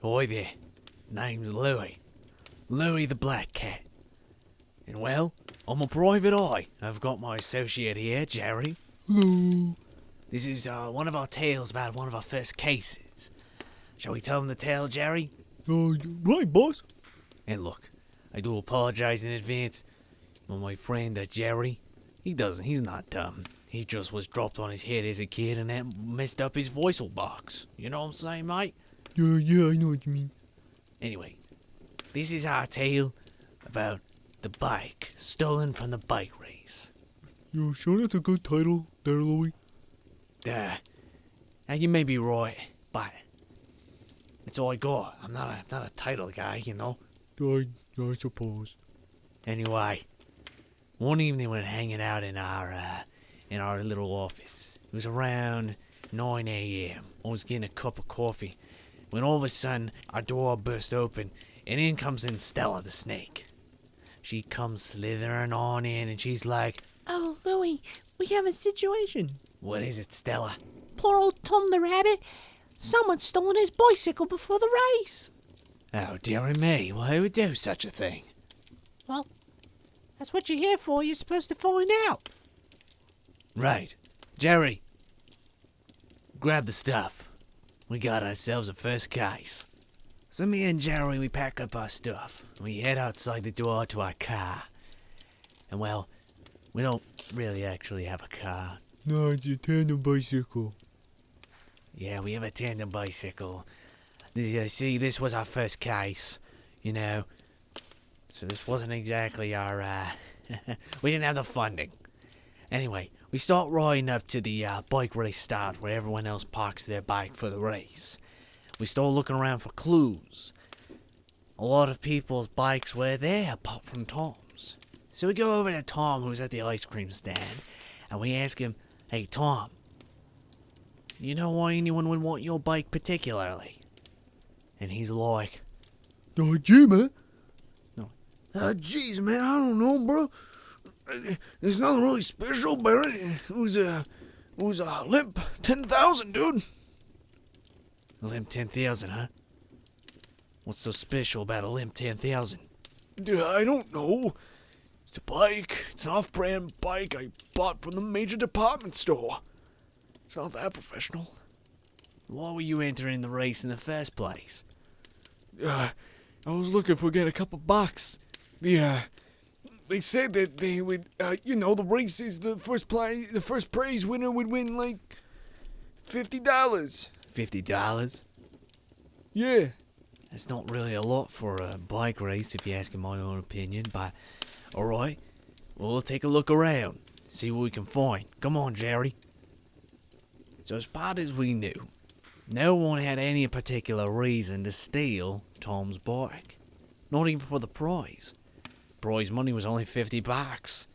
Hi there. Name's Louie. Louie the Black Cat. And well, I'm a private eye. I've got my associate here, Jerry. Hello. This is one of our tales about one of our first cases. Shall we tell him the tale, Jerry? Right, boss. And look, I do apologize in advance. But my friend, Jerry, he's not dumb. He just was dropped on his head as a kid and that messed up his voice box. You know what I'm saying, mate? Yeah, I know what you mean. Anyway, this is our tale about the bike stolen from the bike race. Yo, sure that's a good title there, Louie. Now you may be right, but it's all I got. I'm not a title guy, you know. I suppose. Anyway, one evening we were hanging out in our little office. It was around 9 a.m. I was getting a cup of coffee when all of a sudden our door burst open and in comes in Stella the snake. She comes slithering on in and she's like, "Oh, Louie, we have a situation. "What is it, Stella?" Poor old Tom the rabbit. Someone's stolen his bicycle before the race." "Oh, dearie me. Well, who would do such a thing?" "Well, that's what you're here for. You're supposed to find out." "Right. Jerry, grab the stuff. We got ourselves a first case." So me and Jerry, we pack up our stuff. We head outside the door to our car. And well, we don't really actually have a car. No, it's a tandem bicycle. Yeah, we have a tandem bicycle. See, this was our first case, you know. So this wasn't exactly our, we didn't have the funding. Anyway, we start riding up to the bike race start where everyone else parks their bike for the race. We start looking around for clues. A lot of people's bikes were there apart from Tom's. So we go over to Tom, who's at the ice cream stand, and we ask him, "Hey, Tom, you know why anyone would want your bike particularly?" And he's like, Gee, man. Jeez, man, I don't know, bro. There's nothing really special about it. It was a limp 10,000, dude. "Limp 10,000, huh? What's so special about a Limp 10,000? I don't know. It's a bike. It's an off-brand bike I bought from the major department store. It's not that professional. Why were you entering the race in the first place?" I was looking for getting a couple bucks. They said that they would, the race is the first prize winner would win like $50. $50? Yeah. That's not really a lot for a bike race, if you ask in my own opinion, but alright. We'll take a look around, see what we can find. Come on, Jerry. So as far as we knew, no one had any particular reason to steal Tom's bike. Not even for the prize. Prize money was only $50.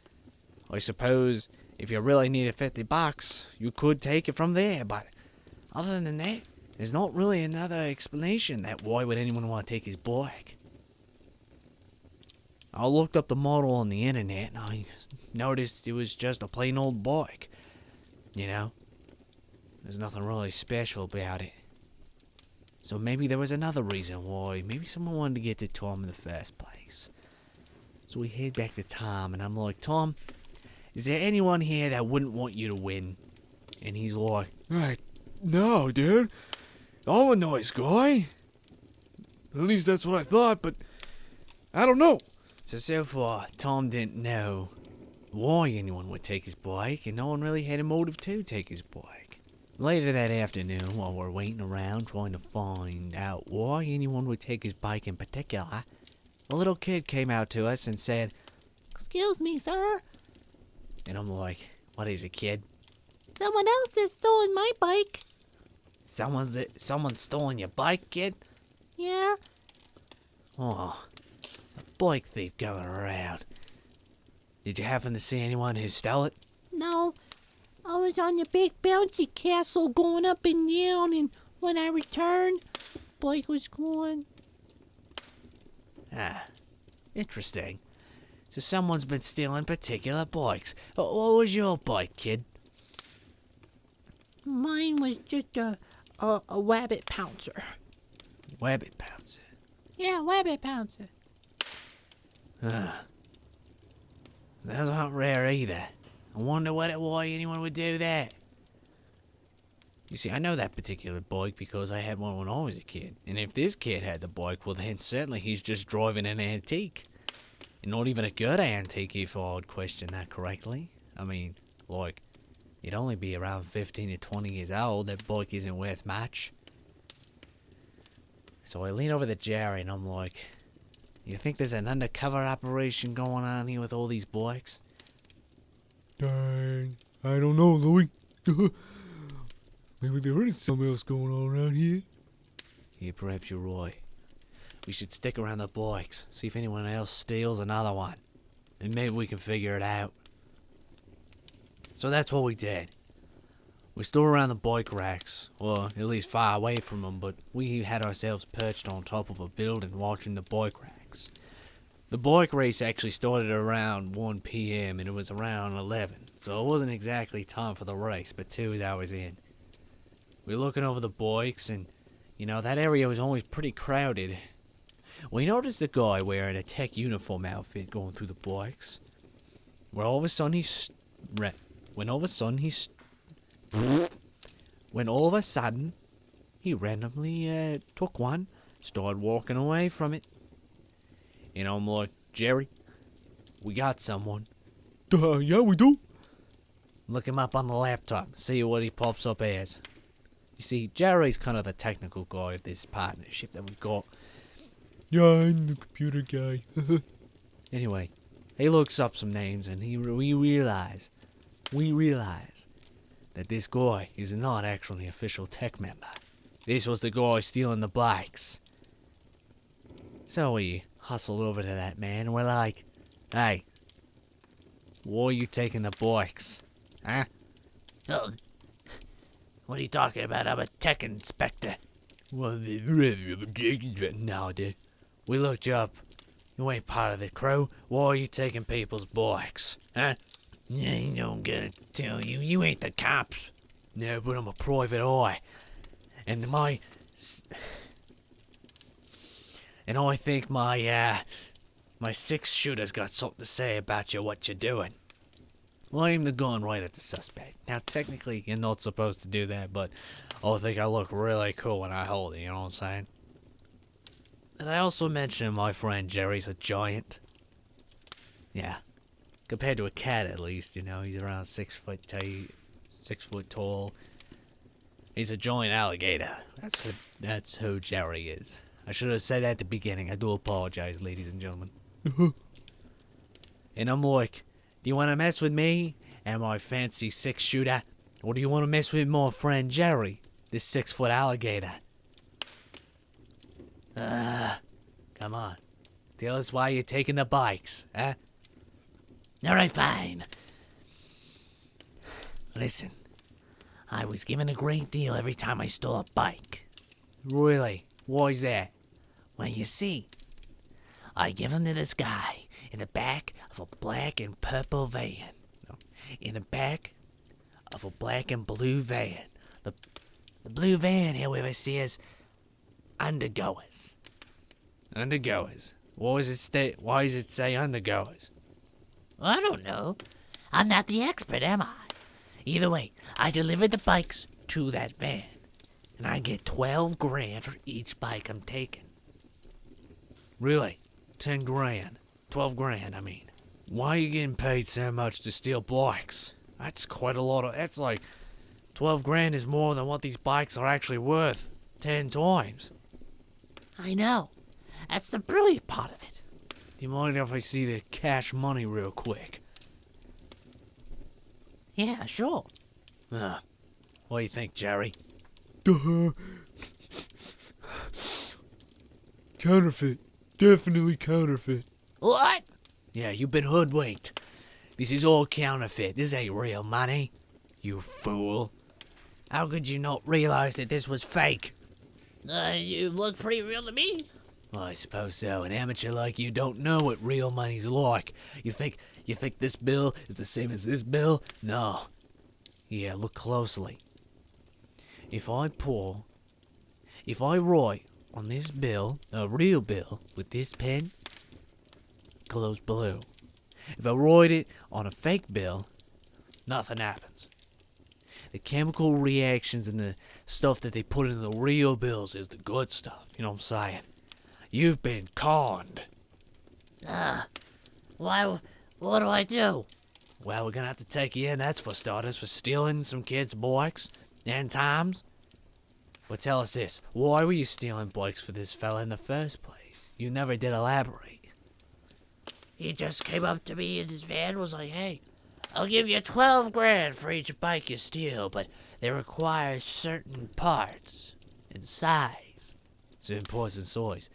I suppose if you really needed $50, you could take it from there, but other than that, there's not really another explanation that why would anyone want to take his bike. I looked up the model on the internet and I noticed it was just a plain old bike. You know? There's nothing really special about it. So maybe there was another reason why. Maybe someone wanted to get to Tom in the first place. So we head back to Tom and I'm like, "Tom, is there anyone here that wouldn't want you to win?" And he's like, No, dude. I'm a nice guy. At least that's what I thought, but I don't know. So far, Tom didn't know why anyone would take his bike, and no one really had a motive to take his bike. Later that afternoon, while we're waiting around trying to find out why anyone would take his bike in particular, a little kid came out to us and said, "Excuse me, sir. and I'm like, "What is it, kid?" Someone else has stolen my bike." Someone's stolen your bike, kid? "Yeah." Oh, a bike thief going around. Did you happen to see anyone who stole it? "No. I was on the big bouncy castle going up and down, and when I returned, the bike was gone." Ah, interesting. So someone's been stealing particular bikes. What was your bike, kid? "Mine was just a rabbit pouncer." Wabbit Pouncer. Yeah, Wabbit Pouncer. Those aren't rare either. I wonder why anyone would do that. You see, I know that particular bike because I had one when I was a kid. And if this kid had the bike, well then certainly he's just driving an antique. And not even a good antique if I'd question that correctly. I mean, like, you'd only be around 15 to 20 years old. That bike isn't worth much. So I lean over to Jerry and I'm like, you think there's an undercover operation going on here with all these bikes? Dang, I don't know, Louie. Maybe there is something else going on around here. Yeah, perhaps you're right. We should stick around the bikes, see if anyone else steals another one. And maybe we can figure it out. So that's what we did. We stood around the bike racks, or at least far away from them, but we had ourselves perched on top of a building watching the bike racks. The bike race actually started around 1 p.m. and it was around 11, so it wasn't exactly time for the race, but 2 hours in. We were looking over the bikes and, you know, that area was always pretty crowded. We noticed a guy wearing a tech uniform outfit going through the bikes. When all of a sudden he randomly took one, started walking away from it. And I'm like, Jerry, we got someone. Yeah, we do. Look him up on the laptop, see what he pops up as. You see, Jerry's kind of the technical guy of this partnership that we've got. Yeah, I'm the computer guy. Anyway, he looks up some names and we realize that this guy is not actually an official tech member. This was the guy stealing the bikes. So we hustled over to that man and we're like, hey, why are you taking the bikes? Huh? Oh, what are you talking about? I'm a tech inspector. Well, no, dude. We looked you up. You ain't part of the crew. Why are you taking people's bikes? Huh? I ain't gonna tell you. You ain't the cops. No, but I'm a private eye. And I think my 6-shooter's got something to say about you, what you're doing. Well, I aimed the gun right at the suspect. Now, technically, you're not supposed to do that, but I think I look really cool when I hold it, you know what I'm saying? And I also mentioned my friend Jerry's a giant. Yeah. Compared to a cat, at least, you know, he's around 6 foot tall. He's a giant alligator. That's who Jerry is. I should have said that at the beginning. I do apologize, ladies and gentlemen. And I'm like, do you want to mess with me and my fancy 6-shooter? Or do you want to mess with my friend Jerry, this 6-foot alligator? Come on. Tell us why you're taking the bikes, huh? Alright, fine. Listen, I was given a great deal every time I stole a bike. Really? Why's that? Well, you see, I give them to this guy in the back of a black and purple van. No, in the back of a black and blue van. The blue van, however, says undergoers. Undergoers. Why does it say undergoers? I don't know. I'm not the expert, am I? Either way, I delivered the bikes to that van. And I get 12 grand for each bike I'm taking. Really? 10 grand? 12 grand, I mean. Why are you getting paid so much to steal bikes? That's quite a lot of... That's like... 12 grand is more than what these bikes are actually worth. 10 times. I know. That's the brilliant part of it. Do you mind if I see the cash money real quick? Yeah, sure. What do you think, Jerry? Counterfeit. Definitely counterfeit. What? Yeah, you've been hoodwinked. This is all counterfeit. This ain't real money. You fool. How could you not realize that this was fake? You look pretty real to me. Well, I suppose so. An amateur like you don't know what real money's like. You think this bill is the same as this bill? No. Yeah, look closely. If I write on this bill, a real bill, with this pen, glows blue. If I write it on a fake bill, nothing happens. The chemical reactions and the stuff that they put in the real bills is the good stuff. You know what I'm saying? You've been conned. Why? What do I do? Well, we're gonna have to take you in, that's for starters, for stealing some kids' bikes and times. But tell us this, why were you stealing bikes for this fella in the first place? You never did elaborate. He just came up to me in his van, was like, "Hey, I'll give you 12 grand for each bike you steal, but they require certain parts and size." Certain parts and size.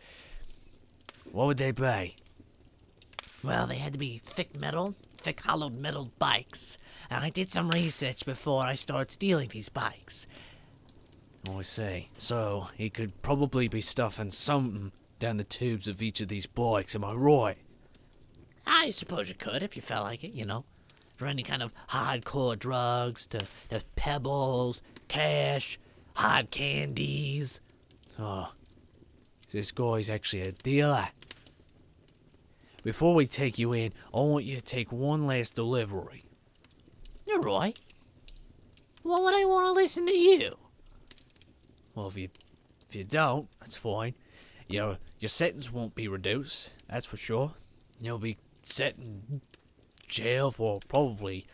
What would they be? Well, they had to be thick hollowed metal bikes. And I did some research before I started stealing these bikes. I see. So, he could probably be stuffing something down the tubes of each of these bikes, am I right? I suppose you could if you felt like it, you know. For any kind of hardcore drugs, to pebbles, cash, hard candies. Oh, this guy's actually a dealer. Before we take you in, I want you to take one last delivery. You're right. Why would I want to listen to you? Well, if you don't, that's fine. Your sentence won't be reduced, that's for sure. You'll be set in jail for probably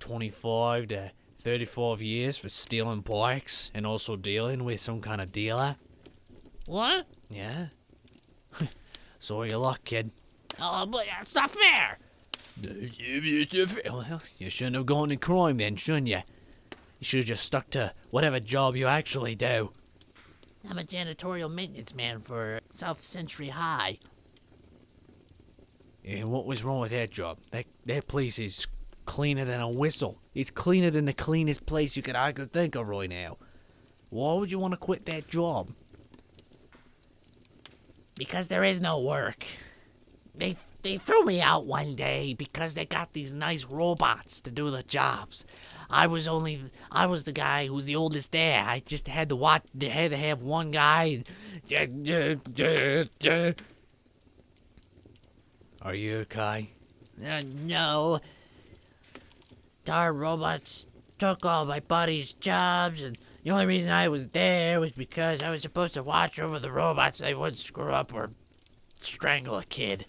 25 to 35 years for stealing bikes and also dealing with some kind of dealer. What? Yeah. Sorry your luck, kid. Oh, but that's not fair. Well, you shouldn't have gone to crime then, shouldn't you? You should have just stuck to whatever job you actually do. I'm a janitorial maintenance man for South Century High. And what was wrong with that job? That place is cleaner than a whistle. It's cleaner than the cleanest place I could think of right now. Why would you want to quit that job? Because there is no work. They threw me out one day because they got these nice robots to do the jobs. I was the guy who was the oldest there. I just had to watch. They had to have one guy. Are you okay? No. Darn robots took all my buddy's jobs, and the only reason I was there was because I was supposed to watch over the robots so they wouldn't screw up or strangle a kid.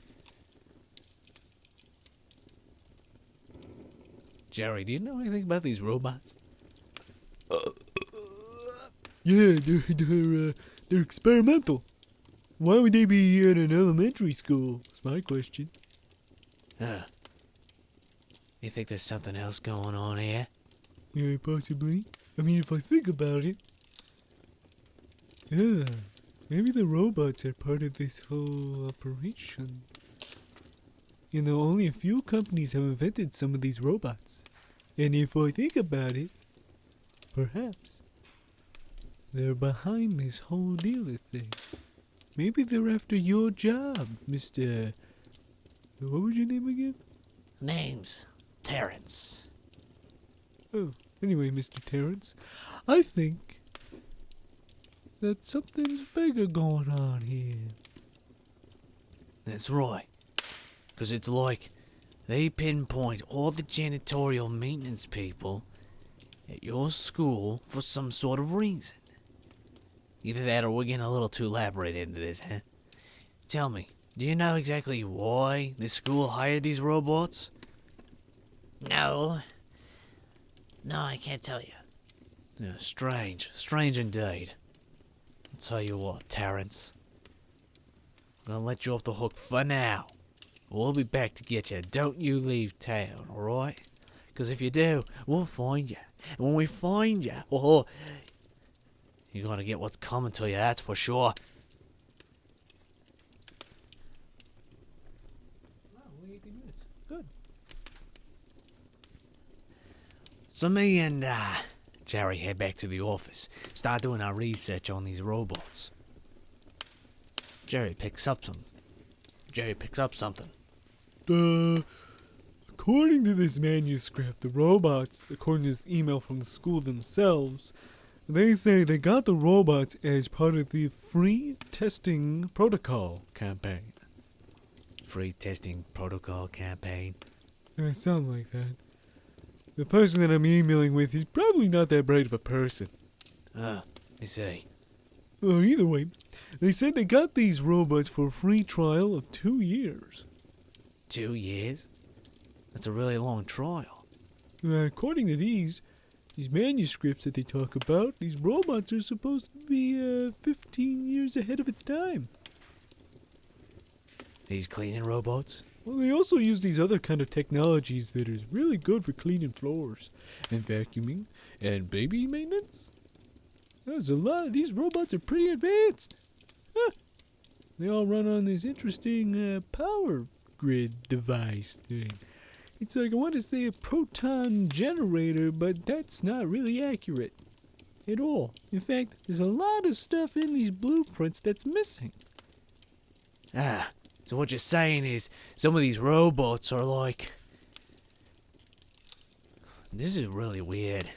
Jerry, do you know anything about these robots? Yeah, they're experimental. Why would they be here in an elementary school? That's my question. You think there's something else going on here? Yeah, possibly. I mean, if I think about it. Yeah, maybe the robots are part of this whole operation. You know, only a few companies have invented some of these robots. And if I think about it, perhaps they're behind this whole dealer thing. Maybe they're after your job, Mr. What was your name again? Name's Terrence. Oh, anyway, Mr. Terrence, I think that something's bigger going on here. That's right. 'Cause it's like they pinpoint all the janitorial maintenance people at your school for some sort of reason. Either that or we're getting a little too elaborate into this, huh? Tell me, do you know exactly why the school hired these robots? No. No, I can't tell you. Yeah, strange indeed. I'll tell you what, Terrence. I'm gonna let you off the hook for now. We'll be back to get you. Don't you leave town, alright? 'Cause if you do, we'll find you. And when we find you, oh, you're gonna get what's coming to you, that's for sure. Good. So me and Jerry head back to the office, start doing our research on these robots. Jerry picks up something. According to this manuscript, the robots, according to this email from the school themselves, They say they got the robots as part of the free testing protocol campaign. Free testing protocol campaign. They sound like that. The person that I'm emailing with is probably not that bright of a person. I see. Well, either way, they said they got these robots for a free trial of 2 years. 2 years? That's a really long trial. According to these manuscripts that they talk about, these robots are supposed to be 15 years ahead of its time. These cleaning robots? Well, they also use these other kind of technologies that is really good for cleaning floors and vacuuming and baby maintenance. There's a lot of these robots are pretty advanced. Huh. They all run on this interesting power grid device thing. It's like, I want to say a proton generator, but that's not really accurate at all. In fact, there's a lot of stuff in these blueprints that's missing. So what you're saying is some of these robots are like... This is really weird.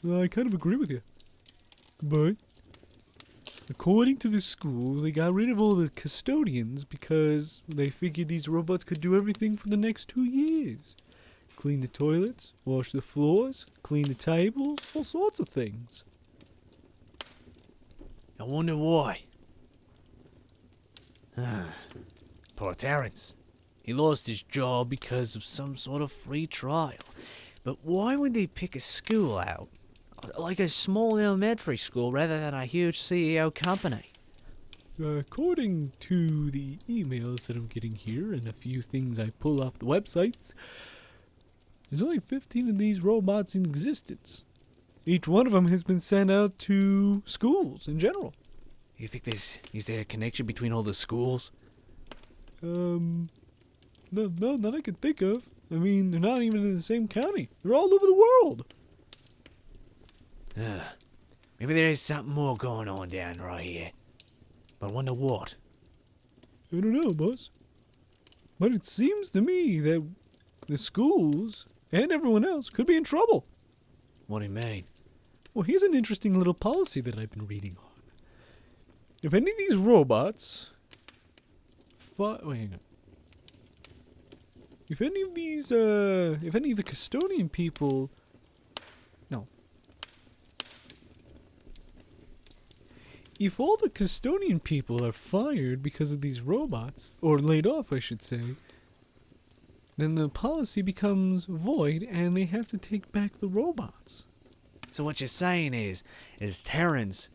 Well, I kind of agree with you. But, according to the school, they got rid of all the custodians because they figured these robots could do everything for the next 2 years. Clean the toilets, wash the floors, clean the tables, all sorts of things. I wonder why. Poor Terrence. He lost his job because of some sort of free trial. But why would they pick a school out? Like a small elementary school rather than a huge CEO company? According to the emails that I'm getting here and a few things I pull off the websites, there's only 15 of these robots in existence. Each one of them has been sent out to schools in general. You think is there a connection between all the schools? No, that I can think of. I mean, they're not even in the same county. They're all over the world. Maybe there is something more going on down right here. But I wonder what. I don't know, boss. But it seems to me that the schools and everyone else could be in trouble. What do you mean? Well, here's an interesting little policy that I've been reading on. If any of these robots... wait, hang on. If any of the custodian people... No. If all the custodian people are fired because of these robots, or laid off, I should say, then the policy becomes void and they have to take back the robots. So what you're saying is Terrence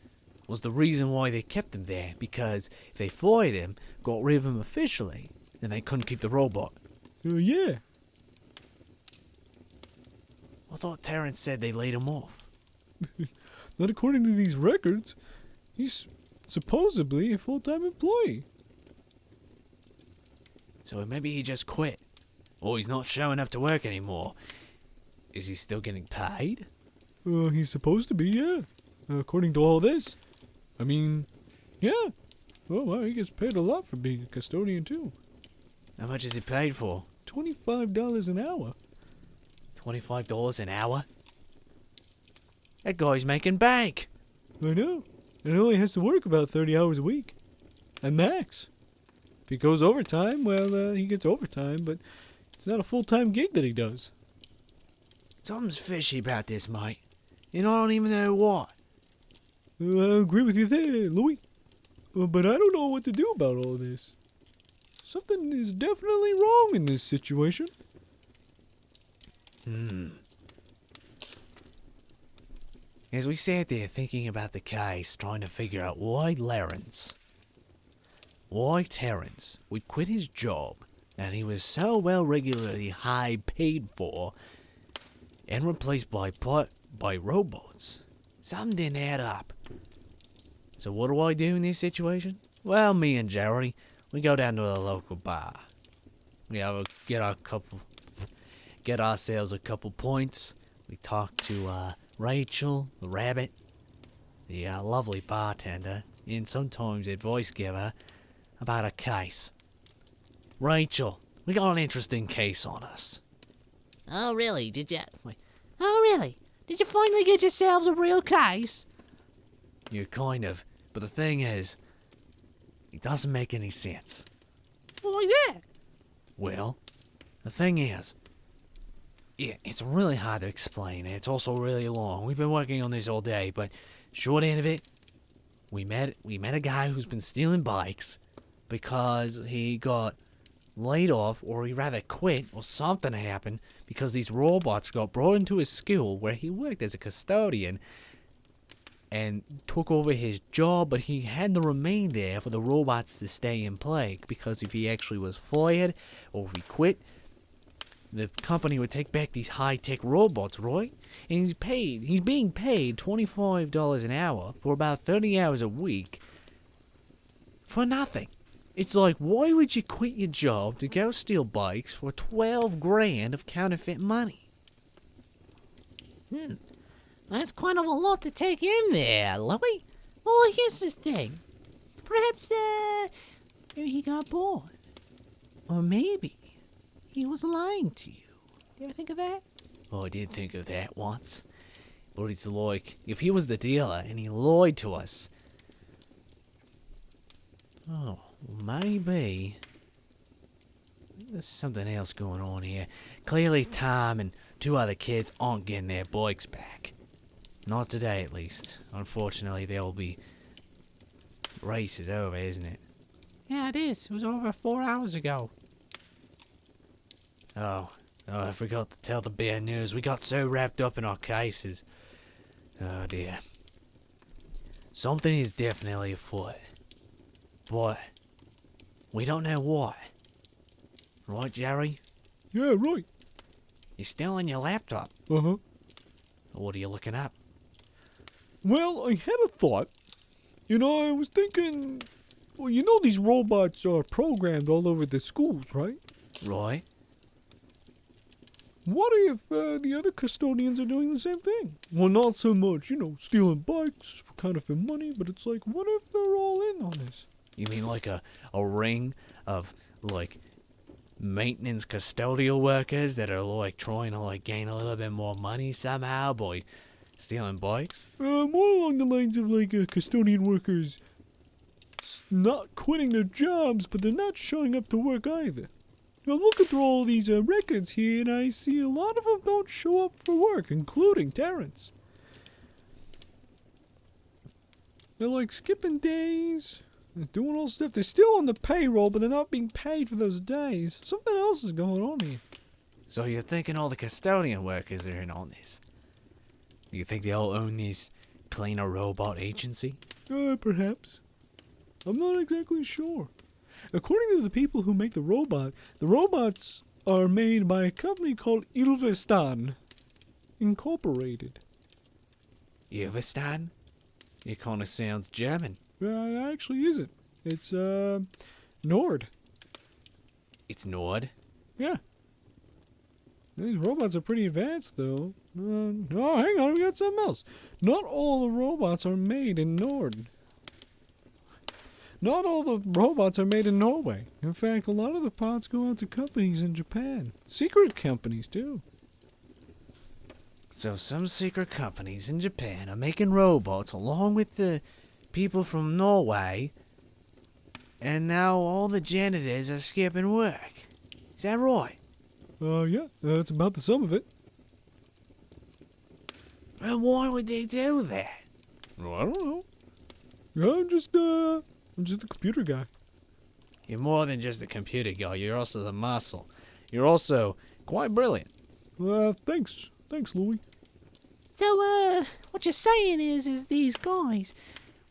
was the reason why they kept him there, because if they fired him, got rid of him officially, then they couldn't keep the robot. Yeah. I thought Terrence said they laid him off. Not according to these records. He's supposedly a full-time employee. So maybe he just quit. Or he's not showing up to work anymore. Is he still getting paid? He's supposed to be, yeah. According to all this. I mean, yeah. Well, he gets paid a lot for being a custodian, too. How much is he paid for? $25 an hour. $25 an hour? That guy's making bank. I know. And it only has to work about 30 hours a week. At max. If he goes overtime, well, he gets overtime, but it's not a full-time gig that he does. Something's fishy about this, mate. You know, I don't even know what. I agree with you there, Louie. But I don't know what to do about all this. Something is definitely wrong in this situation. As we sat there thinking about the case, trying to figure out why Terrence would quit his job that he was so well regularly high paid for and replaced by robots, something didn't add up. So what do I do in this situation? Well, me and Jerry, we go down to the local bar. We get ourselves a couple points. We talk to Rachel, the rabbit, the lovely bartender, and sometimes advice giver about a case. Rachel, we got an interesting case on us. Oh, really? Did you finally get yourselves a real case? You kind of. But the thing is, it doesn't make any sense. What was that? Well, the thing is, it's really hard to explain. It's also really long. We've been working on this all day, but short end of it, we met a guy who's been stealing bikes because he got laid off, or he rather quit, or something happened because these robots got brought into his school where he worked as a custodian and took over his job, but he had to remain there for the robots to stay in play, because if he actually was fired or if he quit, the company would take back these high-tech robots, right? And he's being paid $25 an hour for about 30 hours a week for nothing. It's like, why would you quit your job to go steal bikes for 12 grand of counterfeit money? That's quite of a lot to take in there, Louie. Well, here's the thing. Perhaps, maybe he got bored. Or maybe he was lying to you. You ever think of that? Oh, I did think of that once. But it's like, if he was the dealer and he lied to us, oh, maybe there's something else going on here. Clearly Tom and two other kids aren't getting their bikes back. Not today, at least. Unfortunately, they'll be... race is over, isn't it? Yeah, it is. It was over 4 hours ago. Oh, I forgot to tell the bad news. We got so wrapped up in our cases. Oh, dear. Something is definitely afoot. But we don't know what. Right, Jerry? Yeah, right. You're still on your laptop. Uh-huh. What are you looking up? Well, I had a thought. You know, I was thinking... Well, you know these robots are programmed all over the schools, right? Right? What if the other custodians are doing the same thing? Well, not so much, stealing bikes for counterfeit money, but it's like, what if they're all in on this? You mean like a ring of, like, maintenance custodial workers that are, like, trying to, like, gain a little bit more money somehow by stealing bikes? More along the lines of, like, custodian workers not quitting their jobs, but they're not showing up to work either. I'm looking through all these records here, and I see a lot of them don't show up for work, including Terrence. They're, like, skipping days, they're doing all stuff. They're still on the payroll, but they're not being paid for those days. Something else is going on here. So you're thinking all the custodian workers are in on this? You think they all own this cleaner robot agency? Perhaps. I'm not exactly sure. According to the people who make the robots are made by a company called Ilvestan Incorporated. Ilvestan? It kind of sounds German. It actually isn't. It's, Nord. It's Nord? Yeah. These robots are pretty advanced, though. Oh, hang on, we got something else. Not all the robots are made in Nord. Not all the robots are made in Norway. In fact, a lot of the parts go out to companies in Japan. Secret companies, too. So some secret companies in Japan are making robots along with the people from Norway, and now all the janitors are skipping work. Is that right? Yeah, that's about the sum of it. Well, why would they do that? Well, I don't know. I'm just a computer guy. You're more than just a computer guy. You're also the muscle. You're also quite brilliant. Thanks. Thanks, Louie. So, what you're saying is these guys,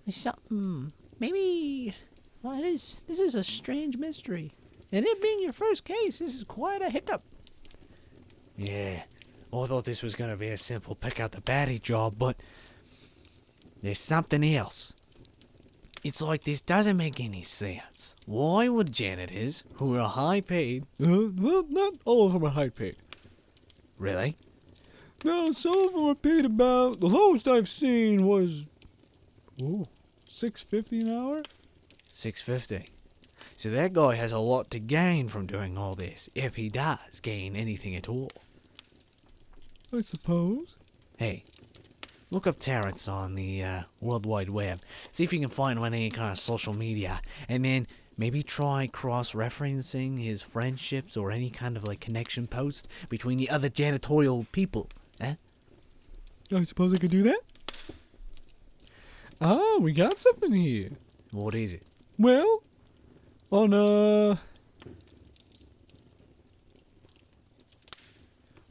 there's something, maybe, well, this is a strange mystery. And it being your first case, this is quite a hiccup. Yeah, I thought this was going to be a simple pick out the baddie job, but there's something else. It's like this doesn't make any sense. Why would janitors, who are high paid... Well, not all of them are high paid. Really? No, some of them are paid about... The lowest I've seen was... $6.50 an hour? $6.50. So that guy has a lot to gain from doing all this, if he does gain anything at all. I suppose. Hey, Look up Terrence on the World Wide Web. See if you can find him on any kind of social media. And then maybe try cross-referencing his friendships or any kind of like connection post between the other janitorial people. Eh? I suppose I could do that? Ah, we got something here. What is it? Well, on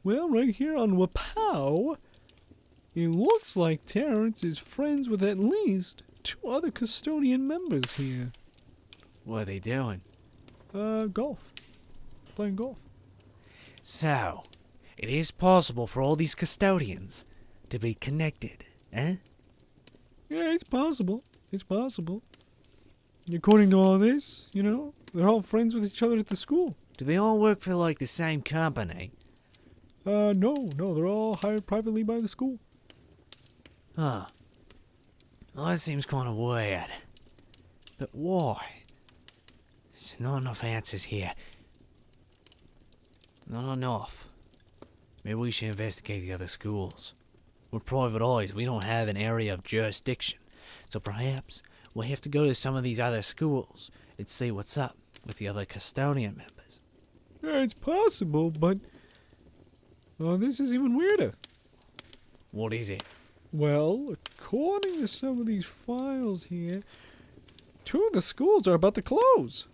well, right here on Wapow, it looks like Terrence is friends with at least 2 other custodian members here. What are they doing? Golf. Playing golf. So, it is possible for all these custodians to be connected, eh? Yeah, it's possible. It's possible. According to all this, you know, they're all friends with each other at the school. Do they all work for like the same company? No, they're all hired privately by the school. Huh. Well, that seems kind of weird. But why? There's not enough answers here. Not enough. Maybe we should investigate the other schools. We're private eyes. We don't have an area of jurisdiction. So perhaps we'll have to go to some of these other schools and see what's up with the other custodian members. Yeah, it's possible, but this is even weirder. What is it? Well, according to some of these files here, 2 of the schools are about to close.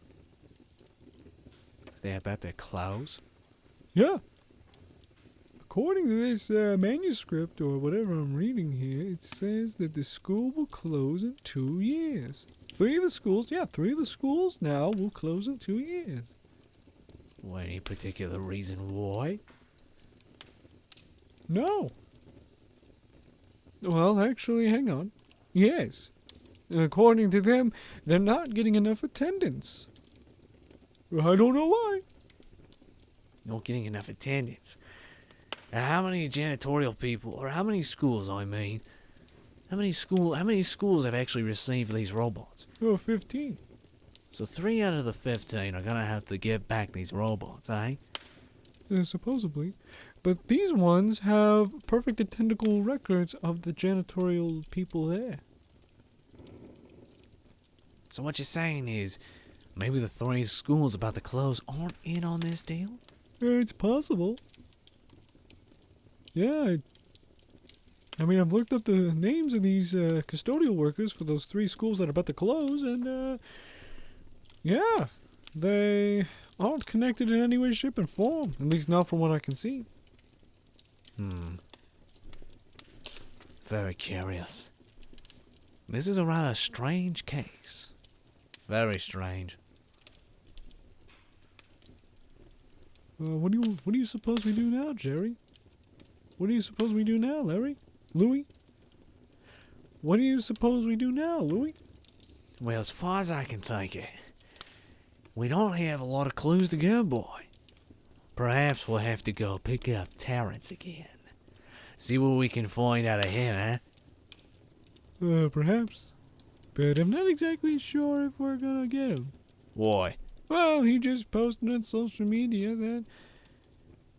They're about to close? Yeah. According to this manuscript or whatever I'm reading here, it says that the school will close in 2 years. 3 of the schools now will close in 2 years. Well, any particular reason why? No. Well, actually, hang on. Yes. According to them, they're not getting enough attendance. I don't know why. Not getting enough attendance. Now, how many janitorial people, or how many schools, I mean, how many schools have actually received these robots? 15. So 3 out of the 15 are gonna have to give back these robots, eh? Supposedly. But these ones have perfect identical records of the janitorial people there. So what you're saying is, maybe the 3 schools about to close aren't in on this deal? It's possible. Yeah, I mean, I've looked up the names of these custodial workers for those 3 schools that are about to close, and yeah, they aren't connected in any way, shape, and form. At least not from what I can see. Very curious. This is a rather strange case. Very strange. What do you suppose we do now, Jerry? What do you suppose we do now, Larry? Louie? What do you suppose we do now, Louie? Well, as far as I can think it, we don't have a lot of clues to go by. Perhaps we'll have to go pick up Terrence again. See what we can find out of him, eh? Perhaps. But I'm not exactly sure if we're gonna get him. Why? Well, he just posted on social media that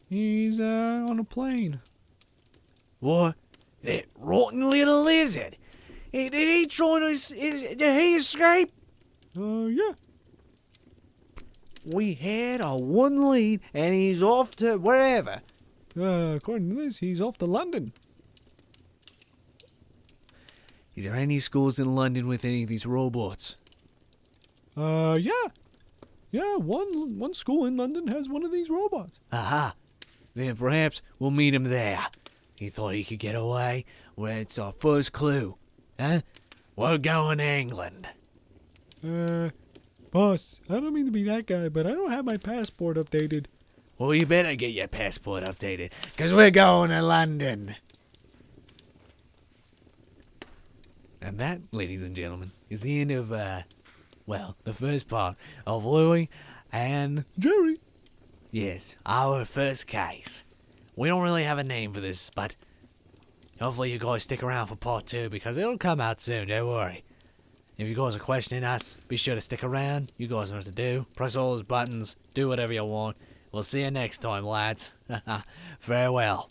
he's on a plane. What? That rotten little lizard! Did he try to... did he escape? Yeah. We had a one lead, and he's off to wherever. According to this, he's off to London. Is there any schools in London with any of these robots? Yeah. Yeah, one school in London has one of these robots. Aha! Then perhaps we'll meet him there. He thought he could get away? Well, it's our first clue. Huh? We're going to England. Boss, I don't mean to be that guy, but I don't have my passport updated. Well, you better get your passport updated, 'cause we're going to London. And that, ladies and gentlemen, is the end of, well, the first part of Louie and Jerry. yes, our first case. We don't really have a name for this, but hopefully you guys stick around for part 2 because it'll come out soon, don't worry. If you guys are questioning us, be sure to stick around. You guys know what to do. Press all those buttons, do whatever you want. We'll see you next time, lads. Farewell.